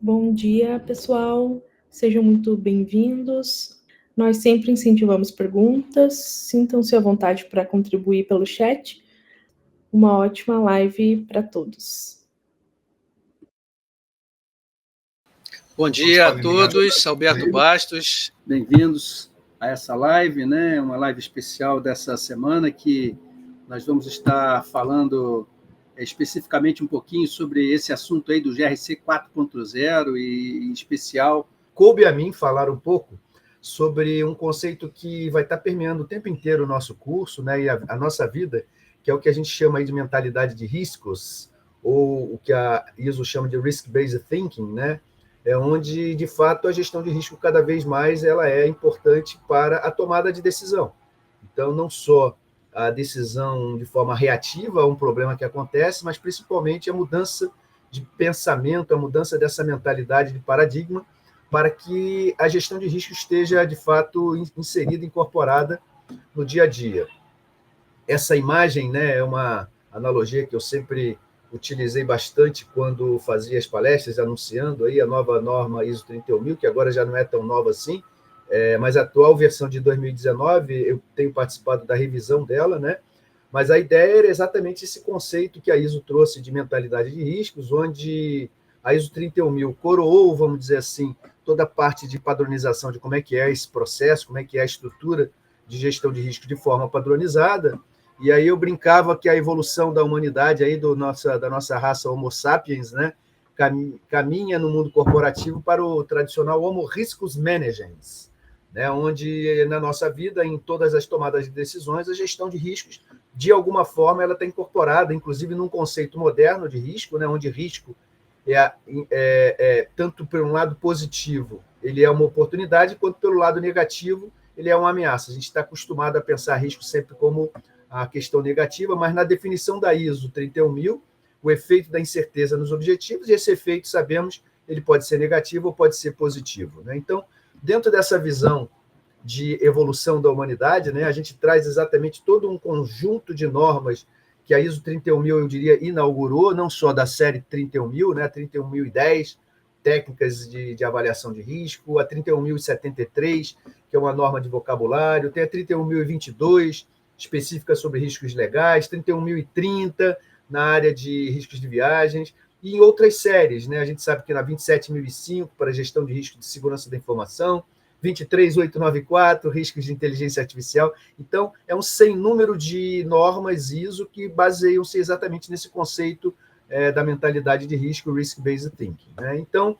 Bom dia, pessoal. Sejam muito bem-vindos. Nós sempre incentivamos perguntas. Sintam-se à vontade para contribuir pelo chat. Uma ótima live para todos. Bom dia a todos, Alberto Bastos. Bem-vindos a essa live, né? Uma live especial dessa semana que nós vamos estar falando especificamente um pouquinho sobre esse assunto aí do GRC 4.0 e, em especial, coube a mim falar um pouco sobre um conceito que vai estar permeando o tempo inteiro o nosso curso, né, e a nossa vida, que é o que a gente chama aí de mentalidade de riscos, ou o que a ISO chama de Risk-Based Thinking, né? É onde, de fato, a gestão de risco cada vez mais ela é importante para a tomada de decisão. Então, não só a decisão de forma reativa a um problema que acontece, mas principalmente a mudança de pensamento, a mudança dessa mentalidade de paradigma, para que a gestão de risco esteja, de fato, inserida, incorporada no dia a dia. Essa imagem, né, é uma analogia que eu sempre utilizei bastante quando fazia as palestras, anunciando aí a nova norma ISO 31000, que agora já não é tão nova assim, mas a atual versão de 2019, eu tenho participado da revisão dela, né? Mas a ideia era exatamente esse conceito que a ISO trouxe de mentalidade de riscos, onde a ISO 31000 coroou, vamos dizer assim, toda a parte de padronização de como é que é esse processo, como é que é a estrutura de gestão de risco de forma padronizada. E aí eu brincava que a evolução da humanidade, aí da nossa raça Homo sapiens, né, caminha no mundo corporativo para o tradicional Homo Riscus Managens, né, onde na nossa vida, em todas as tomadas de decisões, a gestão de riscos, de alguma forma, ela está incorporada, inclusive num conceito moderno de risco, né, onde risco tanto pelo lado positivo, ele é uma oportunidade, quanto pelo lado negativo, ele é uma ameaça. A gente está acostumado a pensar risco sempre como a questão negativa, mas na definição da ISO 31000, o efeito da incerteza nos objetivos, e esse efeito, sabemos, ele pode ser negativo ou pode ser positivo, né? Então, dentro dessa visão de evolução da humanidade, né, a gente traz exatamente todo um conjunto de normas que a ISO 31000, eu diria, inaugurou, não só da série 31000, né, 31010, técnicas de avaliação de risco, a 31073, que é uma norma de vocabulário, tem a 31022, específica sobre riscos legais, 31030, na área de riscos de viagens, e em outras séries, né? A gente sabe que na 27005, para gestão de risco de segurança da informação, 23894, riscos de inteligência artificial. Então, é um sem número de normas ISO que baseiam-se exatamente nesse conceito da mentalidade de risco, Risk-Based Thinking, né? Então,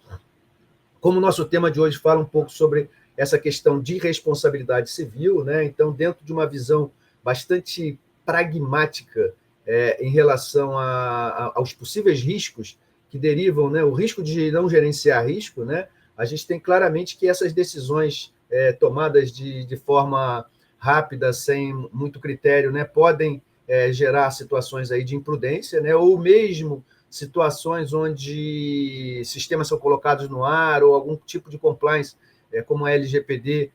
como o nosso tema de hoje fala um pouco sobre essa questão de responsabilidade civil, né? Então, dentro de uma visão bastante pragmática em relação aos possíveis riscos que derivam, né? O risco de não gerenciar risco, né? A gente tem claramente que essas decisões tomadas de forma rápida, sem muito critério, né? Podem gerar situações aí de imprudência, né? Ou mesmo situações onde sistemas são colocados no ar ou algum tipo de compliance, como a LGPD,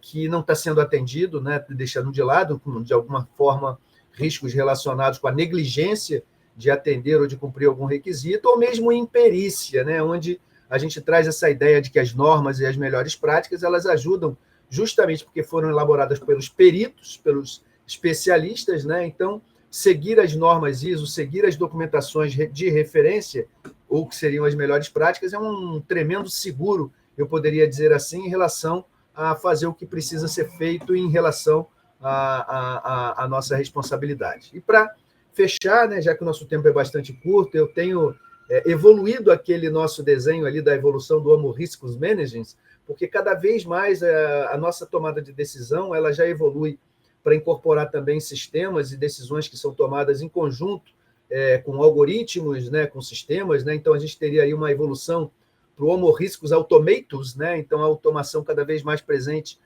que não está sendo atendido, né, deixando de lado, de alguma forma, riscos relacionados com a negligência de atender ou de cumprir algum requisito, ou mesmo imperícia, né, onde a gente traz essa ideia de que as normas e as melhores práticas elas ajudam justamente porque foram elaboradas pelos peritos, pelos especialistas, né? Então, seguir as normas ISO, seguir as documentações de referência, ou que seriam as melhores práticas, é um tremendo seguro, eu poderia dizer assim, em relação a fazer o que precisa ser feito em relação à nossa responsabilidade. E para fechar, né, já que o nosso tempo é bastante curto, eu tenho evoluído aquele nosso desenho ali da evolução do Homo Riscus Managens, porque cada vez mais a nossa tomada de decisão ela já evolui para incorporar também sistemas e decisões que são tomadas em conjunto com algoritmos, né, com sistemas, né? Então, a gente teria aí uma evolução para o Homo Riscus Automatus, né? Então, a automação cada vez mais presente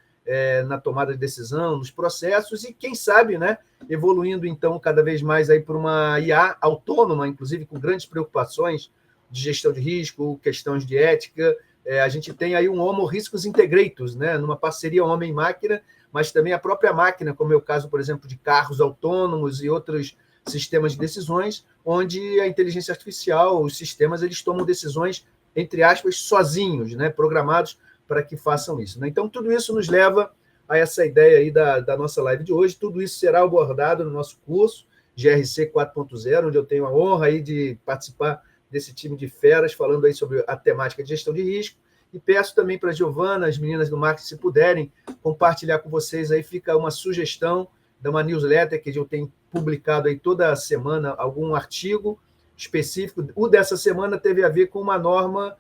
na tomada de decisão, nos processos, e quem sabe, né, evoluindo, então, cada vez mais aí para uma IA autônoma, inclusive com grandes preocupações de gestão de risco, questões de ética. A gente tem aí um Homo Riscus Integratus, né, numa parceria homem-máquina, mas também a própria máquina, como é o caso, por exemplo, de carros autônomos e outros sistemas de decisões, onde a inteligência artificial, os sistemas, eles tomam decisões entre aspas, sozinhos, né, programados para que façam isso. Né? Então, tudo isso nos leva a essa ideia aí da nossa live de hoje. Tudo isso será abordado no nosso curso GRC 4.0, onde eu tenho a honra aí de participar desse time de feras, falando aí sobre a temática de gestão de risco. E peço também para a Giovana, as meninas do marketing, se puderem compartilhar com vocês aí, fica uma sugestão de uma newsletter que eu tenho publicado aí toda semana algum artigo específico. O dessa semana teve a ver com uma norma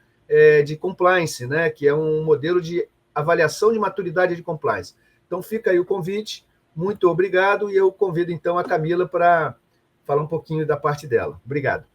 de compliance, né, que é um modelo de avaliação de maturidade de compliance. Então, fica aí o convite. Muito obrigado, e eu convido, então, a Camila para falar um pouquinho da parte dela. Obrigado.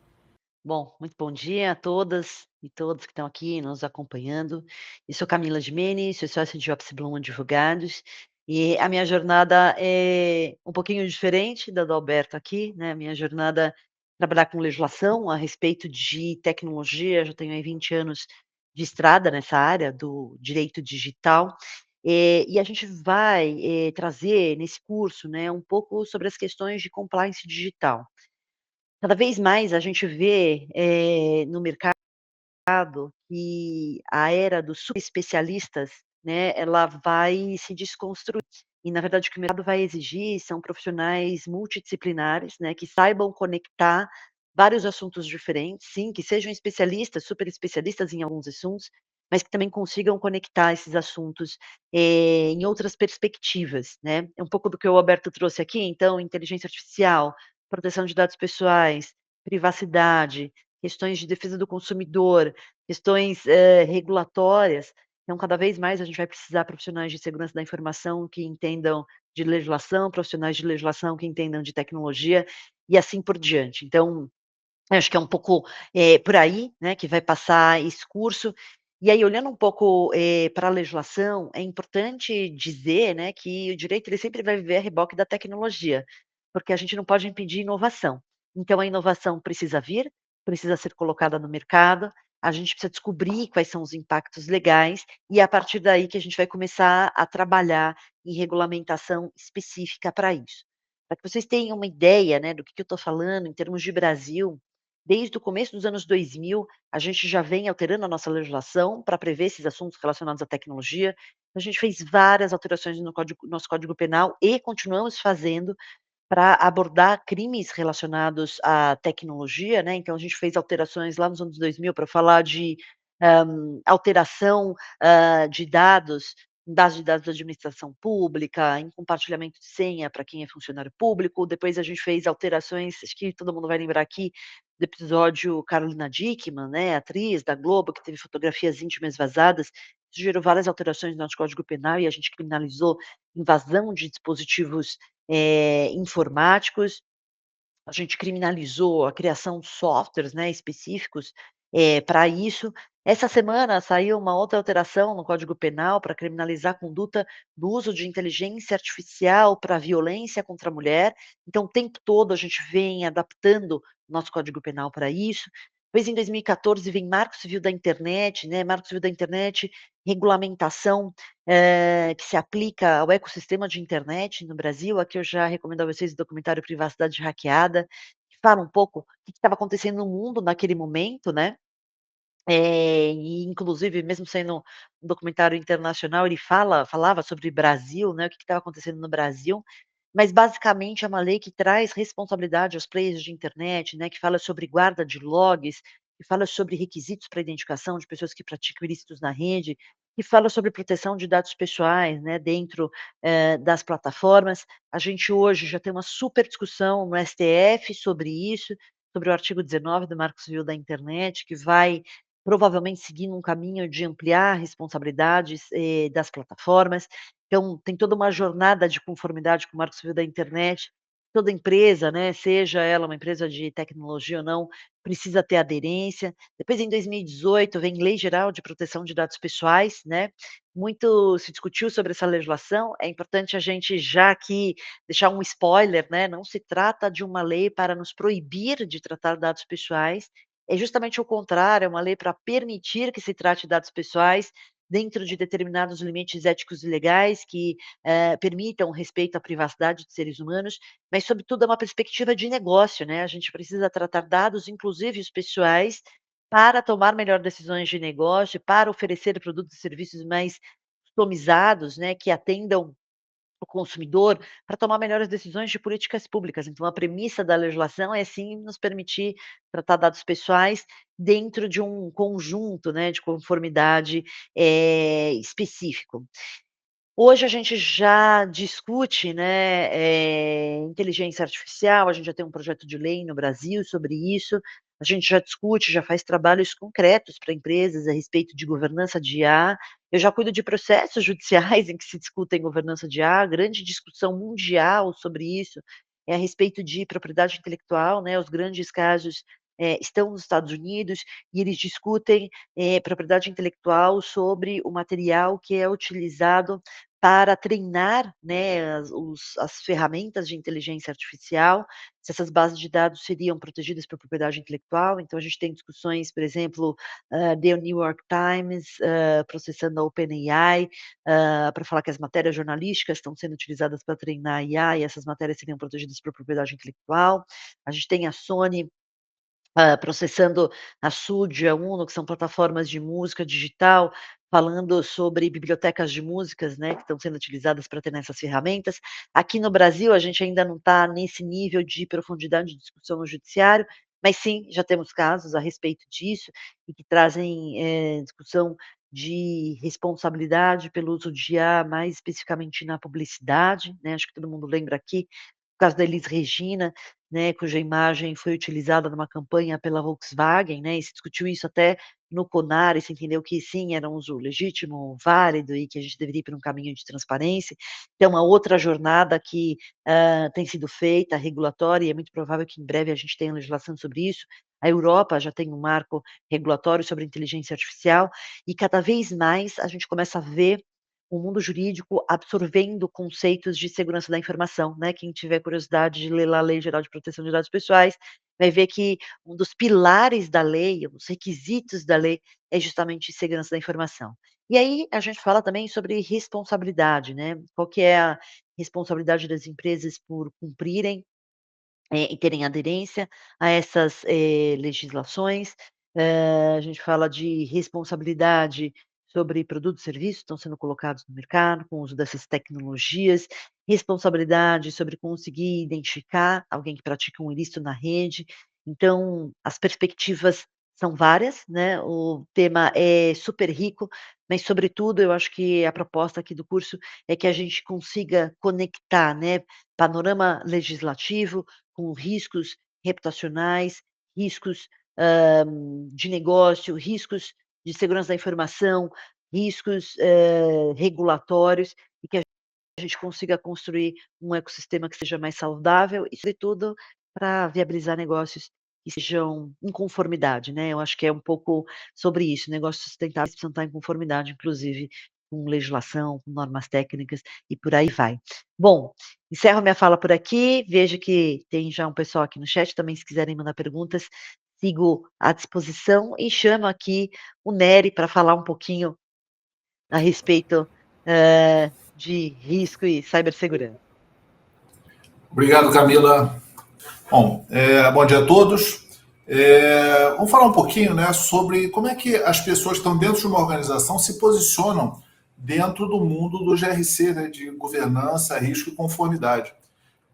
Bom, muito bom dia a todas e todos que estão aqui nos acompanhando. Eu sou Camila Gimenez, sou sócia de Opsi Blum Advogados, e a minha jornada é um pouquinho diferente da do Alberto aqui, né? A minha jornada é trabalhar com legislação a respeito de tecnologia, já tenho aí 20 anos de estrada nessa área do direito digital, e a gente vai trazer nesse curso, né, um pouco sobre as questões de compliance digital. Cada vez mais a gente vê, no mercado que a era dos subespecialistas, né, ela vai se desconstruir. E, na verdade, o que o mercado vai exigir são profissionais multidisciplinares, né, que saibam conectar vários assuntos diferentes, sim, que sejam especialistas, super especialistas em alguns assuntos, mas que também consigam conectar esses assuntos, em outras perspectivas, né. É um pouco do que o Alberto trouxe aqui, então, inteligência artificial, proteção de dados pessoais, privacidade, questões de defesa do consumidor, questões, regulatórias. Então, cada vez mais a gente vai precisar profissionais de segurança da informação que entendam de legislação, profissionais de legislação que entendam de tecnologia e assim por diante. Então, eu acho que é um pouco, por aí, né, que vai passar esse curso. E aí, olhando um pouco, para a legislação, é importante dizer, né, que o direito ele sempre vai viver a reboque da tecnologia, porque a gente não pode impedir inovação. Então a inovação precisa vir, precisa ser colocada no mercado, a gente precisa descobrir quais são os impactos legais, e é a partir daí que a gente vai começar a trabalhar em regulamentação específica para isso. Para que vocês tenham uma ideia, né, do que eu estou falando em termos de Brasil, desde o começo dos anos 2000, a gente já vem alterando a nossa legislação para prever esses assuntos relacionados à tecnologia. A gente fez várias alterações no nosso Código Penal e continuamos fazendo para abordar crimes relacionados à tecnologia, né, então a gente fez alterações lá nos anos 2000 para falar de, alteração, de dados, de dados da administração pública, em compartilhamento de senha para quem é funcionário público. Depois a gente fez alterações, acho que todo mundo vai lembrar aqui, do episódio Carolina Dickmann, né, atriz da Globo, que teve fotografias íntimas vazadas. Isso gerou várias alterações no nosso Código Penal e a gente criminalizou invasão de dispositivos informáticos. A gente criminalizou a criação de softwares, né, específicos, para isso. Essa semana saiu uma outra alteração no Código Penal para criminalizar a conduta do uso de inteligência artificial para violência contra a mulher. Então, o tempo todo a gente vem adaptando o nosso Código Penal para isso. Depois, em 2014, vem Marco Civil da Internet, né, Marco Civil da Internet, regulamentação, que se aplica ao ecossistema de internet no Brasil. Aqui eu já recomendo a vocês o documentário Privacidade Hackeada, que fala um pouco o que estava acontecendo no mundo naquele momento, né. E inclusive, mesmo sendo um documentário internacional, ele falava sobre Brasil, né, o que estava acontecendo no Brasil, mas basicamente é uma lei que traz responsabilidade aos players de internet, né, que fala sobre guarda de logs, que fala sobre requisitos para identificação de pessoas que praticam ilícitos na rede, que fala sobre proteção de dados pessoais, né, dentro, das plataformas. A gente hoje já tem uma super discussão no STF sobre isso, sobre o artigo 19 do Marco Civil da Internet, que vai provavelmente seguindo um caminho de ampliar responsabilidades, das plataformas. Então, tem toda uma jornada de conformidade com o Marco Civil da Internet. Toda empresa, né, seja ela uma empresa de tecnologia ou não, precisa ter aderência. Depois, em 2018, vem Lei Geral de Proteção de Dados Pessoais, né. Muito se discutiu sobre essa legislação. É importante a gente já aqui deixar um spoiler, né, não se trata de uma lei para nos proibir de tratar dados pessoais, é justamente o contrário, é uma lei para permitir que se trate dados pessoais dentro de determinados limites éticos e legais que, permitam o respeito à privacidade de seres humanos, mas sobretudo é uma perspectiva de negócio, né, a gente precisa tratar dados, inclusive os pessoais, para tomar melhor decisões de negócio, para oferecer produtos e serviços mais customizados, né, que atendam o consumidor, para tomar melhores decisões de políticas públicas. Então, a premissa da legislação é sim nos permitir tratar dados pessoais dentro de um conjunto, né, de conformidade específico. Hoje a gente já discute, né, inteligência artificial, a gente já tem um projeto de lei no Brasil sobre isso, a gente já discute, já faz trabalhos concretos para empresas a respeito de governança de IA. Eu já cuido de processos judiciais em que se discutem governança de IA, grande discussão mundial sobre isso, é a respeito de propriedade intelectual, né, os grandes casos estão nos Estados Unidos e eles discutem propriedade intelectual sobre o material que é utilizado para treinar, né, as ferramentas de inteligência artificial, se essas bases de dados seriam protegidas por propriedade intelectual. Então, a gente tem discussões, por exemplo, The New York Times processando a OpenAI para falar que as matérias jornalísticas estão sendo utilizadas para treinar a IA e essas matérias seriam protegidas por propriedade intelectual. A gente tem a Sony processando a Sudio, a Uno, que são plataformas de música digital, falando sobre bibliotecas de músicas, né, que estão sendo utilizadas para ter essas ferramentas. Aqui no Brasil, a gente ainda não está nesse nível de profundidade de discussão no judiciário, mas sim, já temos casos a respeito disso, e que trazem discussão de responsabilidade pelo uso de IA, mais especificamente na publicidade, né, acho que todo mundo lembra aqui, o caso da Elis Regina, né, cuja imagem foi utilizada numa campanha pela Volkswagen, né, e se discutiu isso até no CONAR, e se entendeu que sim, era um uso legítimo, válido, e que a gente deveria ir por um caminho de transparência. Então, uma outra jornada que tem sido feita, regulatória, e é muito provável que em breve a gente tenha legislação sobre isso. A Europa já tem um marco regulatório sobre inteligência artificial, e cada vez mais a gente começa a ver o mundo jurídico absorvendo conceitos de segurança da informação, né, quem tiver curiosidade de ler lá a Lei Geral de Proteção de Dados Pessoais, vai ver que um dos pilares da lei, os requisitos da lei, é justamente segurança da informação. E aí a gente fala também sobre responsabilidade, né, qual que é a responsabilidade das empresas por cumprirem e terem aderência a essas legislações. A gente fala de responsabilidade sobre produtos e serviços que estão sendo colocados no mercado com o uso dessas tecnologias, responsabilidade sobre conseguir identificar alguém que pratica um ilícito na rede. Então, as perspectivas são várias, né, o tema é super rico, mas sobretudo eu acho que a proposta aqui do curso é que a gente consiga conectar, né, panorama legislativo com riscos reputacionais, riscos de negócio, riscos de segurança da informação, riscos regulatórios, e que a gente consiga construir um ecossistema que seja mais saudável e, sobretudo, para viabilizar negócios que sejam em conformidade, né? Eu acho que é um pouco sobre isso. Negócios sustentáveis precisam estar em conformidade, inclusive com legislação, com normas técnicas e por aí vai. Bom, encerro minha fala por aqui. Vejo que tem já um pessoal aqui no chat também, se quiserem mandar perguntas, sigo à disposição e chamo aqui o Nery para falar um pouquinho a respeito de risco e cibersegurança. Obrigado, Camila. Bom, bom dia a todos. Vamos falar um pouquinho, né, sobre como é que as pessoas que estão dentro de uma organização se posicionam dentro do mundo do GRC, né, de governança, risco e conformidade.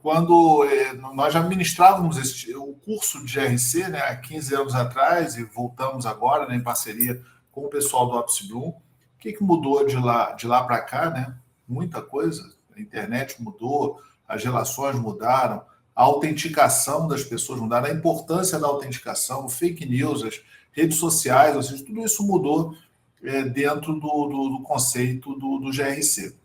Quando nós já ministrávamos o curso de GRC, né, há 15 anos atrás, e voltamos agora, né, em parceria com o pessoal do AppsBloom, o que mudou de lá para cá? Né? Muita coisa. A internet mudou, as relações mudaram, a autenticação das pessoas mudaram, a importância da autenticação, fake news, as redes sociais, ou seja, tudo isso mudou dentro do conceito do GRC.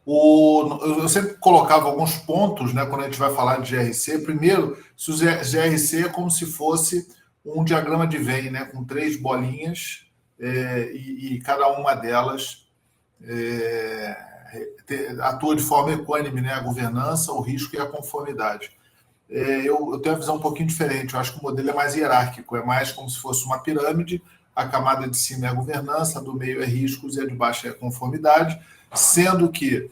Eu sempre colocava alguns pontos, né, quando a gente vai falar de GRC. Primeiro, se o GRC é como se fosse um diagrama de Venn, né, com 3 bolinhas, e cada uma delas atua de forma equânime, né, a governança, o risco e a conformidade. Eu tenho uma visão um pouquinho diferente. Eu acho que o modelo é mais hierárquico, é mais como se fosse uma pirâmide. A camada de cima é a governança, a do meio é riscos e a de baixo é a conformidade, sendo que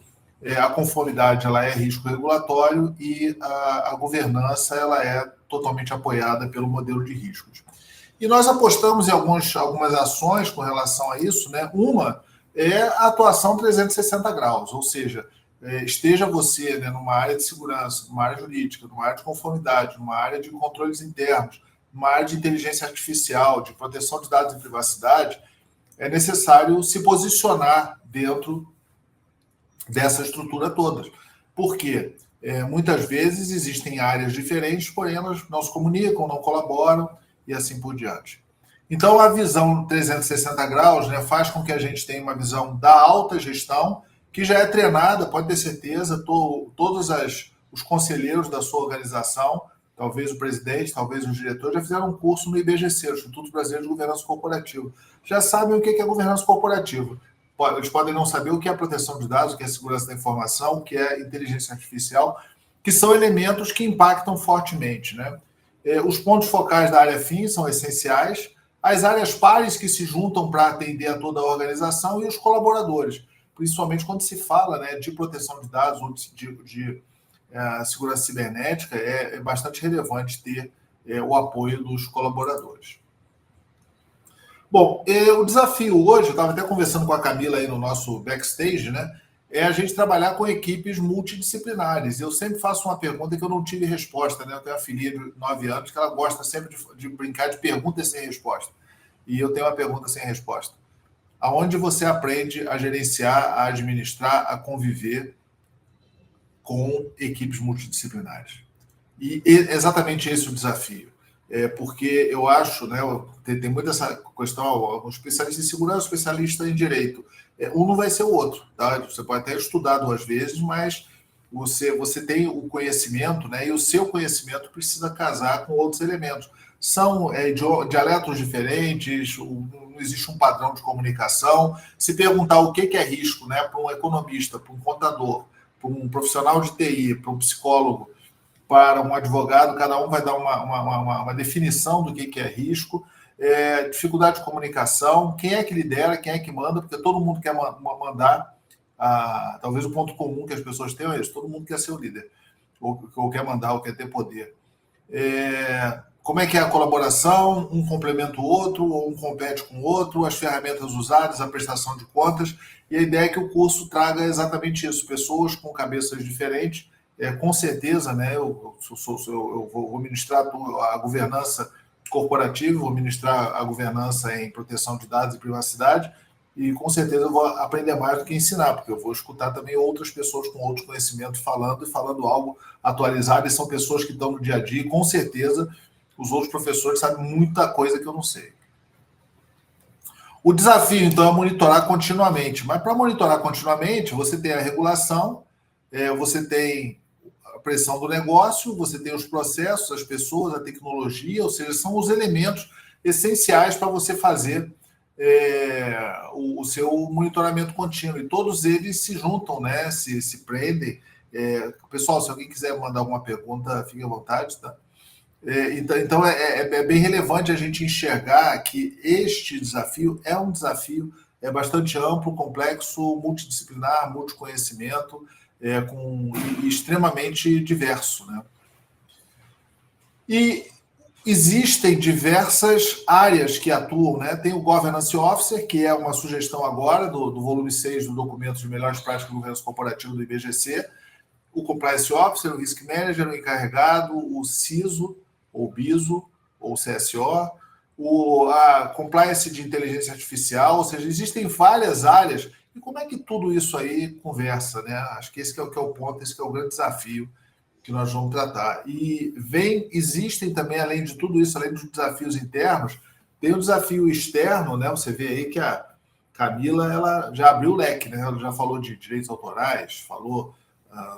a conformidade ela é risco regulatório e a governança ela é totalmente apoiada pelo modelo de riscos. E nós apostamos em algumas ações com relação a isso, né? Uma é a atuação 360 graus, ou seja, esteja você, né, numa área de segurança, numa área jurídica, numa área de conformidade, numa área de controles internos, numa área de inteligência artificial, de proteção de dados e privacidade, é necessário se posicionar dentro dessa estrutura toda. Por quê? Muitas vezes existem áreas diferentes, porém elas não se comunicam, não colaboram e assim por diante. Então, a visão 360 graus, né, faz com que a gente tenha uma visão da alta gestão, que já é treinada, pode ter certeza, todos os conselheiros da sua organização, talvez o presidente, talvez os diretores, já fizeram um curso no IBGC, o Instituto Brasileiro de Governança Corporativa. Já sabem o que é governança corporativa. Eles podem não saber o que é proteção de dados, o que é segurança da informação, o que é inteligência artificial, que são elementos que impactam fortemente, né? Os pontos focais da área FIM são essenciais, as áreas pares que se juntam para atender a toda a organização e os colaboradores, principalmente quando se fala, né, de proteção de dados ou de segurança cibernética, é bastante relevante ter o apoio dos colaboradores. Bom, o desafio hoje, eu estava até conversando com a Camila aí no nosso backstage, né? É a gente trabalhar com equipes multidisciplinares. Eu sempre faço uma pergunta que eu não tive resposta, né? Eu tenho uma filha de 9 anos que ela gosta sempre de brincar de perguntas sem resposta. E eu tenho uma pergunta sem resposta. Aonde você aprende a gerenciar, a administrar, a conviver com equipes multidisciplinares? E exatamente esse é o desafio. Porque eu acho, né, tem muito essa questão, um especialista em segurança, um especialista em direito. Um não vai ser o outro, tá? Você pode até estudar 2 vezes, mas você tem o conhecimento, né, e o seu conhecimento precisa casar com outros elementos. São dialetos diferentes, não existe um padrão de comunicação. Se perguntar o que é risco, né, para um economista, para um contador, para um profissional de TI, para um psicólogo, para um advogado, cada um vai dar uma definição do que é risco, dificuldade de comunicação, quem é que lidera, quem é que manda, porque todo mundo quer mandar, talvez o ponto comum que as pessoas tenham é isso, todo mundo quer ser o líder, ou quer mandar, ou quer ter poder. Como é que é a colaboração, um complementa o outro, ou um compete com o outro, as ferramentas usadas, a prestação de contas, e a ideia é que o curso traga exatamente isso, pessoas com cabeças diferentes. Com certeza, né, eu vou ministrar a governança corporativa, vou ministrar a governança em proteção de dados e privacidade, e com certeza eu vou aprender mais do que ensinar, porque eu vou escutar também outras pessoas com outros conhecimentos falando algo atualizado, e são pessoas que estão no dia a dia, e com certeza os outros professores sabem muita coisa que eu não sei. O desafio, então, é monitorar continuamente, mas para monitorar continuamente, você tem a regulação, você tem a pressão do negócio, você tem os processos, as pessoas, a tecnologia, ou seja, são os elementos essenciais para você fazer o seu monitoramento contínuo. E todos eles se juntam, né? Se prendem. Pessoal, se alguém quiser mandar alguma pergunta, fique à vontade, tá? Então é bem relevante a gente enxergar que este desafio é um desafio bastante amplo, complexo, multidisciplinar, multiconhecimento, e extremamente diverso, né? E existem diversas áreas que atuam, né? Tem o Governance Officer, que é uma sugestão agora do volume 6 do documento de melhores práticas de governança corporativa do IBGC, o Compliance Officer, o Risk Manager, o encarregado, o CISO, ou BISO, ou CSO, a Compliance de Inteligência Artificial, ou seja, existem várias áreas. E como é que tudo isso aí conversa, né? Acho que esse que é o ponto, esse que é o grande desafio que nós vamos tratar. E existem também, além de tudo isso, além dos desafios internos, tem o desafio externo, né? Você vê aí que a Camila, ela já abriu o leque, né? Ela já falou de direitos autorais, falou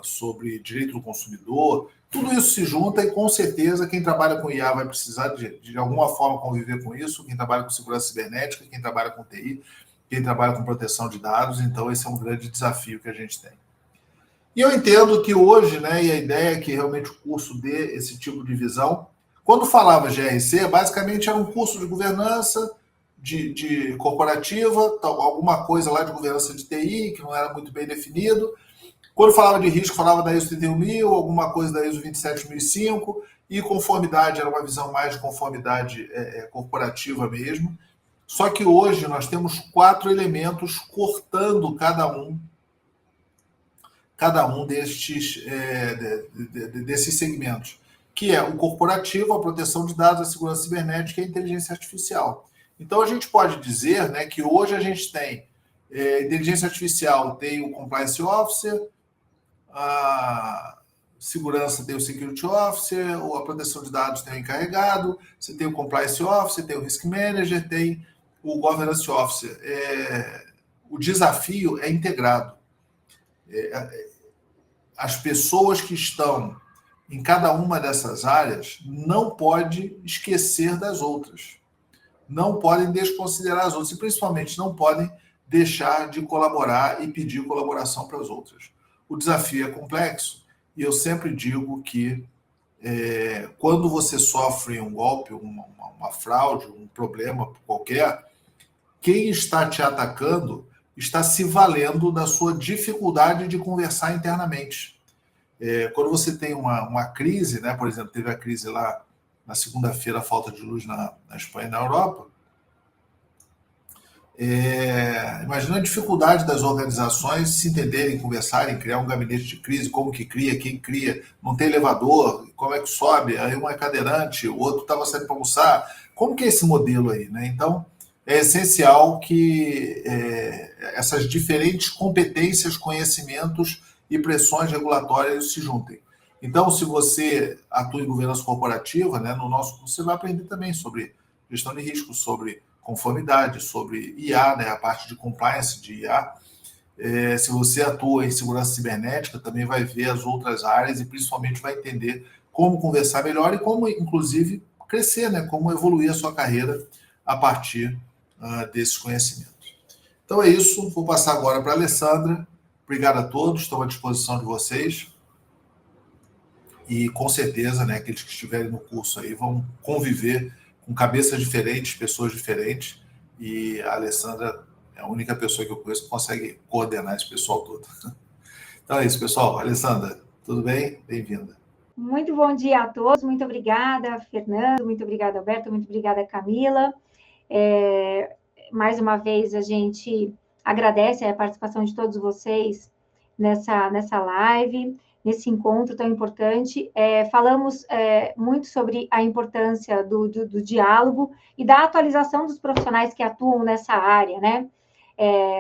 sobre direito do consumidor. Tudo isso se junta e, com certeza, quem trabalha com IA vai precisar de alguma forma conviver com isso, quem trabalha com segurança cibernética, quem trabalha com TI, quem trabalha com proteção de dados. Então, esse é um grande desafio que a gente tem. E eu entendo que hoje, né, e a ideia é que realmente o curso dê esse tipo de visão. Quando falava GRC, basicamente era um curso de governança de corporativa, alguma coisa lá de governança de TI, que não era muito bem definido. Quando falava de risco, falava da ISO 31000, alguma coisa da ISO 27005, e conformidade era uma visão mais de conformidade corporativa mesmo. Só que hoje nós temos 4 elementos cortando cada um desses segmentos, que é o corporativo, a proteção de dados, a segurança cibernética e a inteligência artificial. Então, a gente pode dizer, né, que hoje a gente tem inteligência artificial, tem o Compliance Officer, a segurança tem o Security Officer, ou a proteção de dados tem o encarregado, você tem o Compliance Officer, tem o Risk Manager, tem o Governance Officer. O desafio é integrado. As pessoas que estão em cada uma dessas áreas não podem esquecer das outras, não podem desconsiderar as outras e, principalmente, não podem deixar de colaborar e pedir colaboração para as outras. O desafio é complexo e eu sempre digo que quando você sofre um golpe, uma fraude, um problema qualquer, quem está te atacando está se valendo da sua dificuldade de conversar internamente. Quando você tem uma crise, né, por exemplo, teve a crise lá na segunda-feira, a falta de luz na Espanha e na Europa, imagina a dificuldade das organizações se entenderem, conversarem, criar um gabinete de crise, como que cria, quem cria, não tem elevador, como é que sobe, aí um é cadeirante, o outro estava saindo para almoçar, como que é esse modelo aí, né? Então, é essencial que essas diferentes competências, conhecimentos e pressões regulatórias se juntem. Então, se você atua em governança corporativa, né, no nosso curso você vai aprender também sobre gestão de risco, sobre conformidade, sobre IA, né, a parte de compliance de IA. Se você atua em segurança cibernética, também vai ver as outras áreas e principalmente vai entender como conversar melhor e como, inclusive, crescer, né, como evoluir a sua carreira a partir desses conhecimentos. Então é isso, vou passar agora para a Alessandra. Obrigado a todos, estou à disposição de vocês. E com certeza, né, aqueles que estiverem no curso aí vão conviver com cabeças diferentes, pessoas diferentes. E a Alessandra é a única pessoa que eu conheço que consegue coordenar esse pessoal todo. Então é isso, pessoal. Alessandra, tudo bem? Bem-vinda. Muito bom dia a todos. Muito obrigada, Fernando. Muito obrigada, Alberto. Muito obrigada, Camila. Mais uma vez, a gente agradece a participação de todos vocês nessa live, nesse encontro tão importante. Falamos muito sobre a importância do diálogo e da atualização dos profissionais que atuam nessa área, né?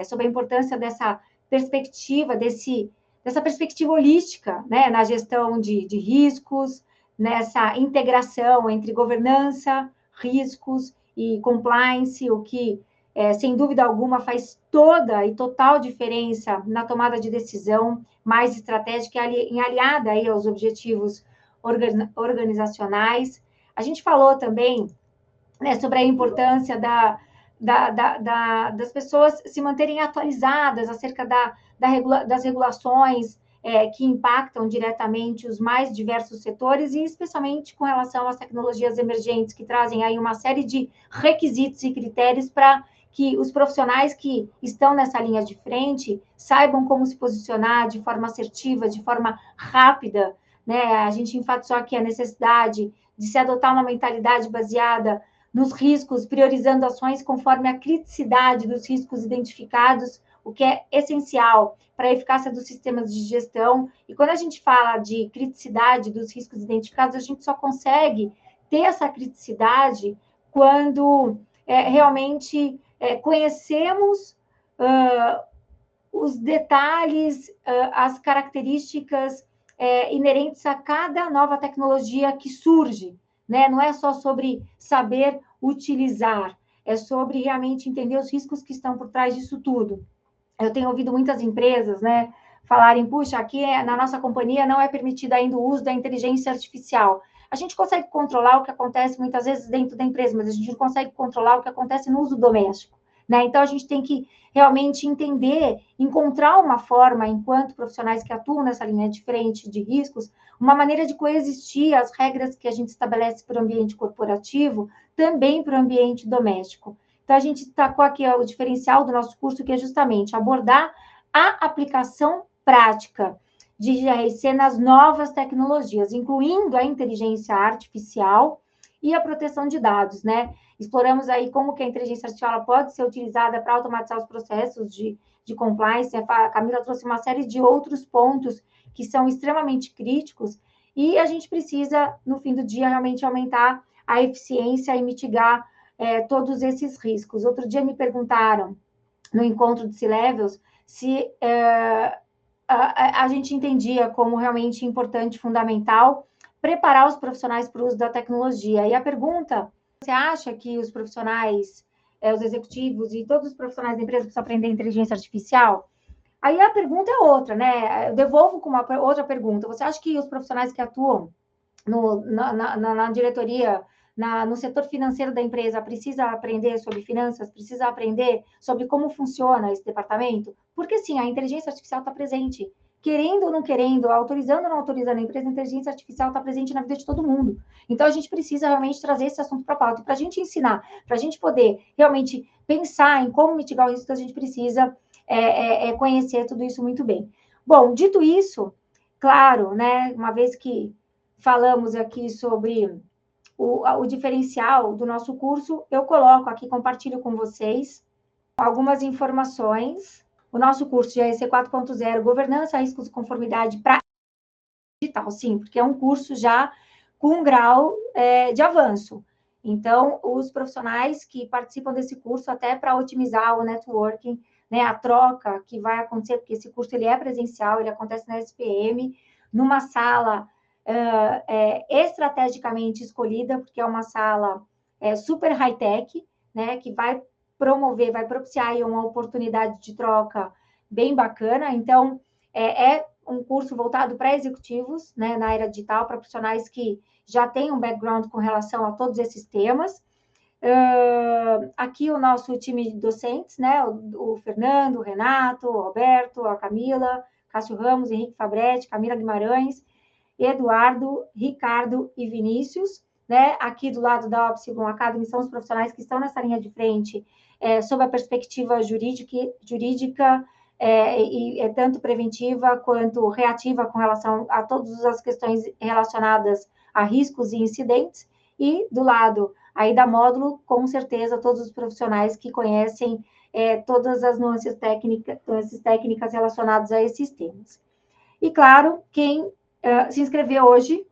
Sobre a importância dessa perspectiva, dessa perspectiva holística, né? Na gestão de riscos, nessa integração entre governança, riscos e compliance, o que sem dúvida alguma, faz toda e total diferença na tomada de decisão mais estratégica e aliada aí aos objetivos organizacionais. A gente falou também, né, sobre a importância das pessoas se manterem atualizadas acerca das regulações que impactam diretamente os mais diversos setores e especialmente com relação às tecnologias emergentes, que trazem aí uma série de requisitos e critérios para que os profissionais que estão nessa linha de frente saibam como se posicionar de forma assertiva, de forma rápida, né? A gente enfatizou aqui a necessidade de se adotar uma mentalidade baseada nos riscos, priorizando ações conforme a criticidade dos riscos identificados, o que é essencial para a eficácia dos sistemas de gestão. E quando a gente fala de criticidade dos riscos identificados, a gente só consegue ter essa criticidade quando realmente conhecemos os detalhes, as características inerentes a cada nova tecnologia que surge, né? Não é só sobre saber utilizar, é sobre realmente entender os riscos que estão por trás disso tudo. Eu tenho ouvido muitas empresas, né, falarem, puxa, aqui na nossa companhia não é permitido ainda o uso da inteligência artificial. A gente consegue controlar o que acontece muitas vezes dentro da empresa, mas a gente não consegue controlar o que acontece no uso doméstico, né? Então, a gente tem que realmente entender, encontrar uma forma, enquanto profissionais que atuam nessa linha de frente de riscos, uma maneira de coexistir as regras que a gente estabelece para o ambiente corporativo, também para o ambiente doméstico. Então, a gente destacou aqui o diferencial do nosso curso, que é justamente abordar a aplicação prática de GRC nas novas tecnologias, incluindo a inteligência artificial e a proteção de dados, né? Exploramos aí como que a inteligência artificial pode ser utilizada para automatizar os processos de compliance. A Camila trouxe uma série de outros pontos que são extremamente críticos e a gente precisa, no fim do dia, realmente aumentar a eficiência e mitigar todos esses riscos. Outro dia me perguntaram, no encontro de C-Levels, se a gente entendia como realmente importante, fundamental, preparar os profissionais para o uso da tecnologia. E a pergunta, você acha que os profissionais, os executivos e todos os profissionais da empresa precisam aprender inteligência artificial? Aí a pergunta é outra, né? Eu devolvo com uma outra pergunta. Você acha que os profissionais que atuam na diretoria, no setor financeiro da empresa, precisa aprender sobre finanças, precisa aprender sobre como funciona esse departamento? Porque, sim, a inteligência artificial está presente. Querendo ou não querendo, autorizando ou não autorizando a empresa, a inteligência artificial está presente na vida de todo mundo. Então, a gente precisa realmente trazer esse assunto para a pauta. E para a gente ensinar, para a gente poder realmente pensar em como mitigar o risco, a gente precisa conhecer tudo isso muito bem. Bom, dito isso, claro, né, uma vez que falamos aqui sobre o diferencial do nosso curso, eu coloco aqui, compartilho com vocês algumas informações. O nosso curso de GRC 4.0, Governança, Riscos e Conformidade para Digital, sim, porque é um curso já com um grau de avanço. Então, os profissionais que participam desse curso, até para otimizar o networking, né, a troca que vai acontecer, porque esse curso ele é presencial, ele acontece na SPM, numa sala estrategicamente escolhida, porque é uma sala super high-tech, né, que vai promover, vai propiciar aí uma oportunidade de troca bem bacana. Então, é um curso voltado para executivos, né, na área digital, para profissionais que já têm um background com relação a todos esses temas. Aqui o nosso time de docentes, né, o Fernando, o Renato, o Roberto, a Camila, Cássio Ramos, Henrique Fabretti, Camila Guimarães, Eduardo, Ricardo e Vinícius, né? Aqui do lado da Upsilon Academy são os profissionais que estão nessa linha de frente sob a perspectiva jurídica e tanto preventiva quanto reativa com relação a todas as questões relacionadas a riscos e incidentes. E do lado aí da Módulo, com certeza, todos os profissionais que conhecem todas as nuances técnicas relacionadas a esses temas. E, claro, quem se inscrever hoje,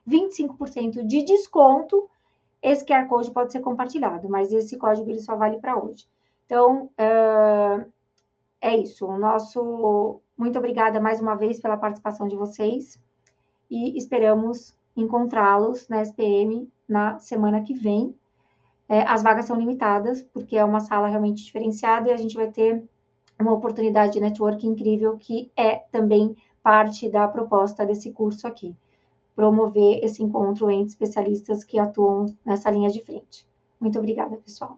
25% de desconto, esse QR Code pode ser compartilhado, mas esse código ele só vale para hoje. Então, é isso. Muito obrigada mais uma vez pela participação de vocês e esperamos encontrá-los na SPM na semana que vem. As vagas são limitadas, porque é uma sala realmente diferenciada e a gente vai ter uma oportunidade de network incrível, que é também parte da proposta desse curso aqui, promover esse encontro entre especialistas que atuam nessa linha de frente. Muito obrigada, pessoal.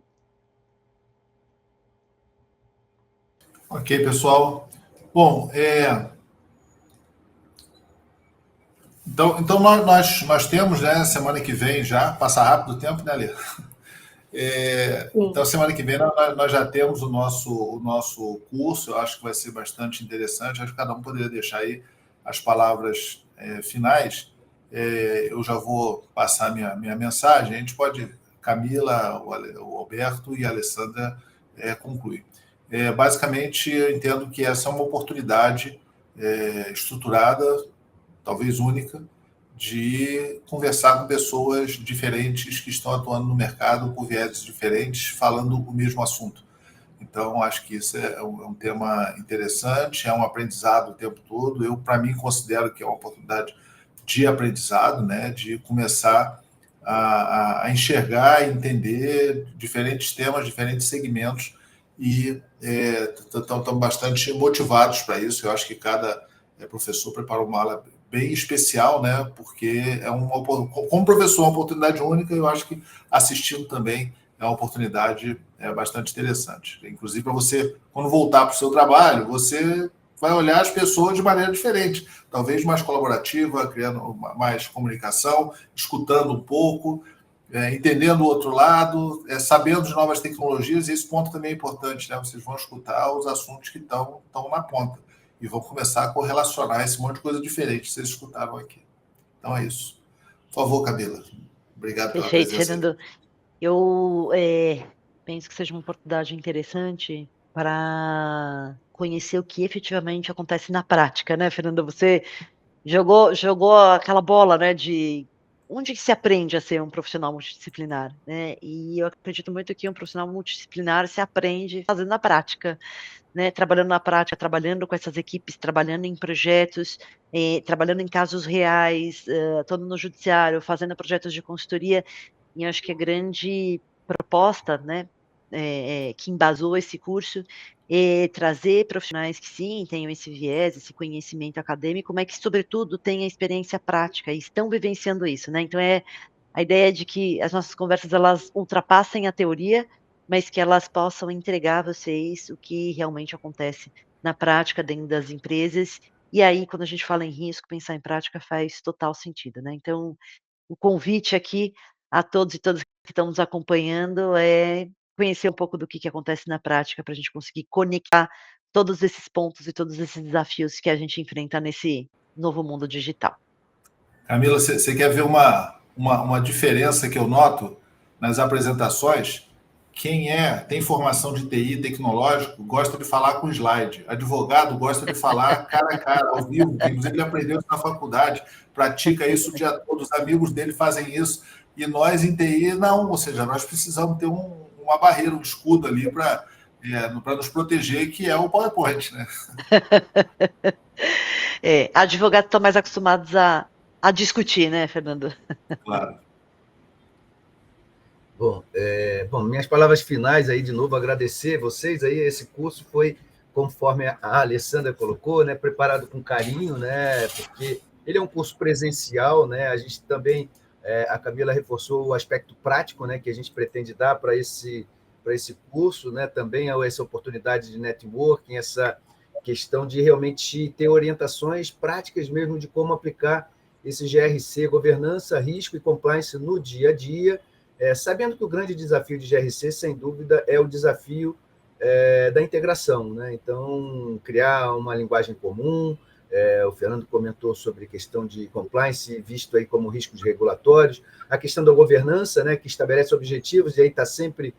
Ok, pessoal. Bom, então nós temos, né, semana que vem já, passa rápido o tempo, né, Lê? Então, semana que vem nós já temos o nosso curso, eu acho que vai ser bastante interessante, acho que cada um poderia deixar aí as palavras finais. Eu já vou passar minha mensagem, a gente pode, Camila, o Alberto e a Alessandra concluir. Basicamente, eu entendo que essa é uma oportunidade estruturada, talvez única, de conversar com pessoas diferentes que estão atuando no mercado por vieses diferentes, falando o mesmo assunto. Então, acho que isso é um tema interessante, é um aprendizado o tempo todo. Eu, para mim, considero que é uma oportunidade de aprendizado, né, de começar a enxergar e entender diferentes temas, diferentes segmentos, e estão bastante motivados para isso. Eu acho que cada professor preparou uma aula bem especial, né? Porque como professor, é uma oportunidade única, e eu acho que assistindo também é uma oportunidade bastante interessante. Inclusive, para você, quando voltar para o seu trabalho, você vai olhar as pessoas de maneira diferente, talvez mais colaborativa, criando mais comunicação, escutando um pouco, entendendo o outro lado, sabendo de novas tecnologias, e esse ponto também é importante, né? Vocês vão escutar os assuntos que estão na ponta. e vão começar a correlacionar esse monte de coisa diferente que vocês escutaram aqui. Então é isso. Por favor, Camila. Obrigado pela Perfeito, presença. Fernando. Eu penso que seja uma oportunidade interessante para conhecer o que efetivamente acontece na prática, né, Fernando? Você jogou aquela bola, né, de onde que se aprende a ser um profissional multidisciplinar, né? E eu acredito muito que um profissional multidisciplinar se aprende fazendo na prática, né? Trabalhando na prática, trabalhando com essas equipes, trabalhando em projetos, trabalhando em casos reais, todo no judiciário, fazendo projetos de consultoria. E acho que a grande proposta, né, que embasou esse curso é trazer profissionais que sim tenham esse viés, esse conhecimento acadêmico, mas que sobretudo tenham experiência prática e estão vivenciando isso, né? Então a ideia de que as nossas conversas elas ultrapassem a teoria, mas que elas possam entregar a vocês o que realmente acontece na prática dentro das empresas. E aí, quando a gente fala em risco, pensar em prática faz total sentido, né? Então, o convite aqui a todos e todas que estão nos acompanhando é conhecer um pouco do que acontece na prática para a gente conseguir conectar todos esses pontos e todos esses desafios que a gente enfrenta nesse novo mundo digital. Camila, você quer ver uma diferença que eu noto nas apresentações? Quem tem formação de TI tecnológico gosta de falar com slide. Advogado gosta de falar cara a cara, ao vivo. Inclusive, ele aprendeu isso na faculdade, pratica isso o dia todo, os amigos dele fazem isso. E nós, em TI, não. Ou seja, nós precisamos ter uma barreira, um escudo ali para nos proteger, que é o PowerPoint, né? Advogados estão mais acostumados a discutir, né, Fernando? Claro. Bom, minhas palavras finais aí, de novo, agradecer vocês aí. Esse curso foi, conforme a Alessandra colocou, né, preparado com carinho, né, porque ele é um curso presencial, né, a gente também, a Camila reforçou o aspecto prático, né, que a gente pretende dar para esse curso, né, também essa oportunidade de networking, essa questão de realmente ter orientações práticas mesmo de como aplicar esse GRC, governança, risco e compliance no dia a dia, sabendo que o grande desafio de GRC, sem dúvida, é o desafio da integração, né? Então, criar uma linguagem comum, o Fernando comentou sobre a questão de compliance, visto aí como riscos regulatórios, a questão da governança, né, que estabelece objetivos, e aí está sempre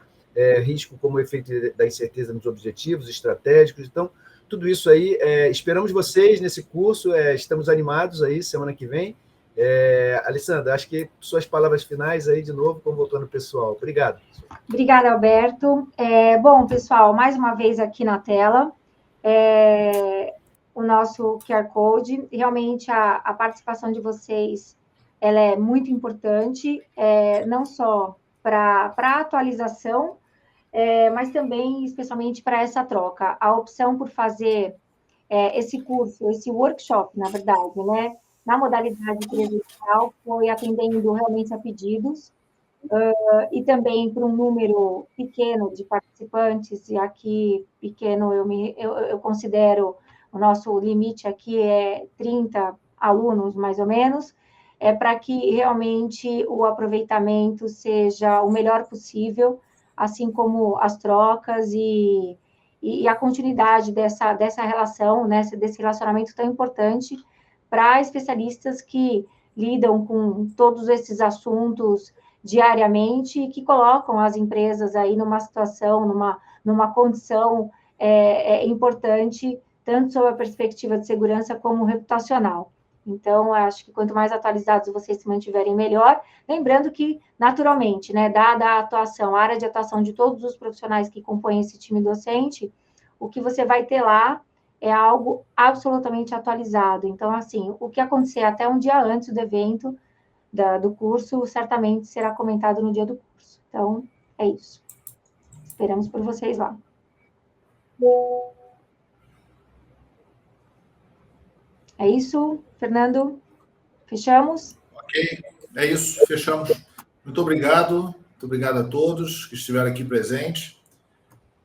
risco como efeito da incerteza nos objetivos estratégicos. Então, tudo isso aí, esperamos vocês nesse curso, estamos animados aí, semana que vem. Alessandra, acho que suas palavras finais aí de novo, como voltando pessoal. Obrigado. Obrigada, Alberto. Bom, pessoal, mais uma vez aqui na tela, o nosso QR Code. Realmente a participação de vocês ela é muito importante, não só para a atualização, mas também, especialmente, para essa troca. A opção por fazer esse curso, esse workshop, na verdade, né, na modalidade presencial, foi atendendo realmente a pedidos, e também para um número pequeno de participantes, e aqui, pequeno, eu considero, o nosso limite aqui é 30 alunos, mais ou menos, para que realmente o aproveitamento seja o melhor possível, assim como as trocas e a continuidade dessa relação, né, desse relacionamento tão importante para especialistas que lidam com todos esses assuntos diariamente e que colocam as empresas aí numa situação, numa condição importante, tanto sob a perspectiva de segurança como reputacional. Então, acho que quanto mais atualizados vocês se mantiverem, melhor. Lembrando que, naturalmente, né, dada a atuação, a área de atuação de todos os profissionais que compõem esse time docente, o que você vai ter lá é algo absolutamente atualizado. Então, assim, o que acontecer até um dia antes do evento, do curso, certamente será comentado no dia do curso. Então, é isso. Esperamos por vocês lá. É isso, Fernando? Fechamos? Ok, é isso, fechamos. Muito obrigado a todos que estiveram aqui presentes.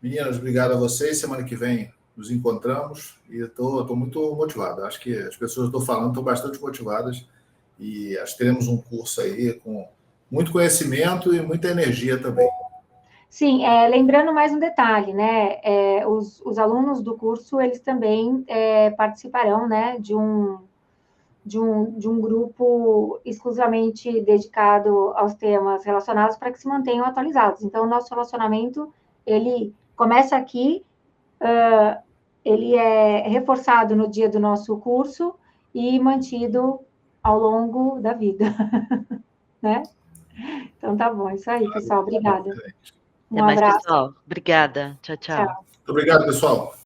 Meninas, obrigado a vocês. Semana que vem nos encontramos e estou muito motivado. Acho que as pessoas que estão falando estão bastante motivadas e acho que teremos um curso aí com muito conhecimento e muita energia também. Sim, lembrando mais um detalhe, né? Os alunos do curso, eles também participarão, né, de um grupo exclusivamente dedicado aos temas relacionados para que se mantenham atualizados. Então, o nosso relacionamento, ele começa aqui, ele é reforçado no dia do nosso curso e mantido ao longo da vida, né? Então, tá bom, isso aí, pessoal. Obrigada. Até mais, pessoal. Obrigada. Tchau, tchau. Muito obrigado, pessoal.